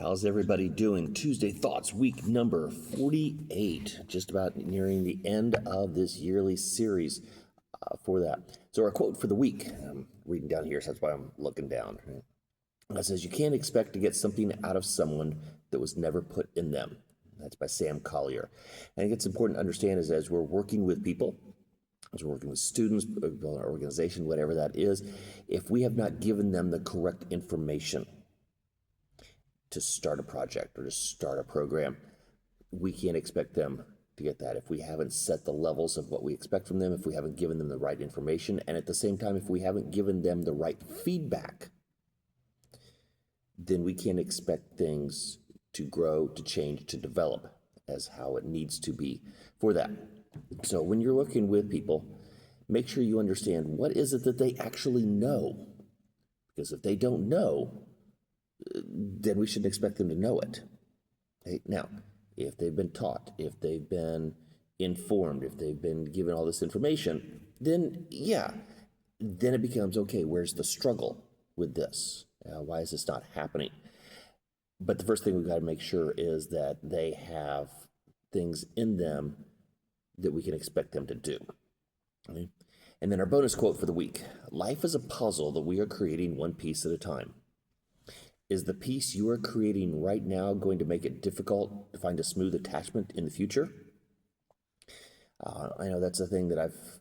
How's everybody doing? Tuesday Thoughts, week number 48, just about nearing the end of this yearly series for that. So our quote for the week, I'm reading down here, so that's why I'm looking down. Right? It says, "You can't expect to get something out of someone that was never put in them." That's by Sam Collier. And I think it's important to understand is as we're working with people, as we're working with students, our organization, whatever that is, if we have not given them the correct information to start a project or to start a program, we can't expect them to get that if we haven't set the levels of what we expect from them, if we haven't given them the right information, and at the same time, if we haven't given them the right feedback, then we can't expect things to grow, to change, to develop as how it needs to be for that. So when you're working with people, make sure you understand what is it that they actually know. Because if they don't know, then we shouldn't expect them to know it. Okay? Now, if they've been taught, if they've been informed, if they've been given all this information, then then it becomes, okay, where's the struggle with this? Why is this not happening? But the first thing we've got to make sure is that they have things in them that we can expect them to do. Okay? And then our bonus quote for the week: "Life is a puzzle that we are creating one piece at a time. Is the piece you are creating right now going to make it difficult to find a smooth attachment in the future?" I know that's a thing that I've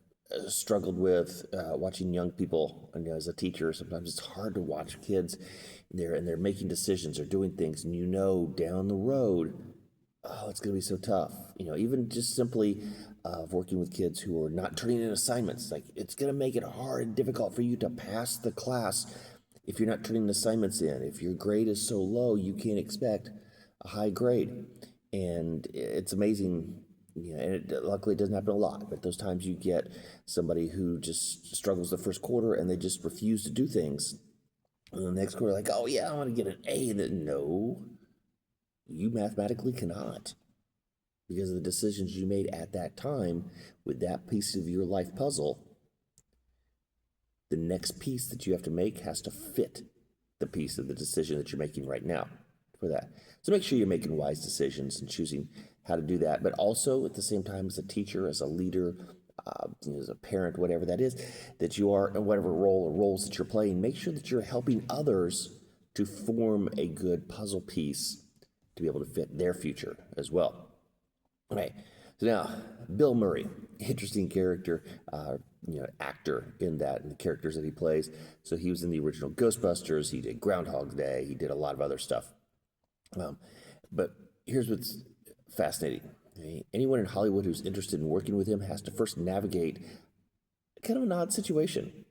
struggled with watching young people. And as a teacher, sometimes it's hard to watch kids and they're making decisions or doing things, and down the road, oh, it's going to be so tough. Even just simply working with kids who are not turning in assignments, like it's going to make it hard and difficult for you to pass the class if you're not turning assignments in. If your grade is so low, you can't expect a high grade. And it's amazing, and luckily it doesn't happen a lot, but those times you get somebody who just struggles the first quarter and they just refuse to do things. And the next quarter, like, oh yeah, I want to get an A. And then, no, you mathematically cannot, because of the decisions you made at that time with that piece of your life puzzle. The next piece that you have to make has to fit the piece of the decision that you're making right now for that. So make sure you're making wise decisions and choosing how to do that. But also at the same time, as a teacher, as a leader, as a parent, whatever that is, that you are in whatever role or roles that you're playing, make sure that you're helping others to form a good puzzle piece to be able to fit their future as well. All right. So now, Bill Murray, interesting character, actor in that, and the characters that he plays. So he was in the original Ghostbusters. He did Groundhog Day. He did a lot of other stuff. But here's what's fascinating. Okay? Anyone in Hollywood who's interested in working with him has to first navigate kind of an odd situation.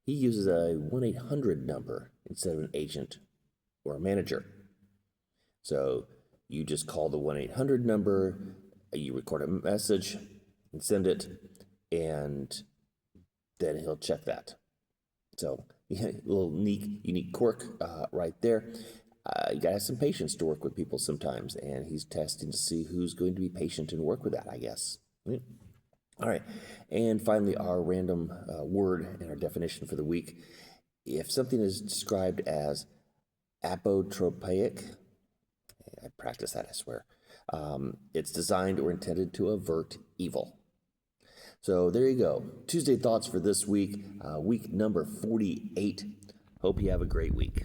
He uses a 1-800 number instead of an agent or a manager. So you just call the 1-800 number, you record a message and send it, and then he'll check that. So a little unique quirk right there. You gotta have some patience to work with people sometimes, and he's testing to see who's going to be patient and work with that, I guess. Right? All right, and finally, our random word and our definition for the week. If something is described as apotropaic, I practice that, I swear. It's designed or intended to avert evil. So there you go. Tuesday Thoughts for this week, week number 48. Hope you have a great week.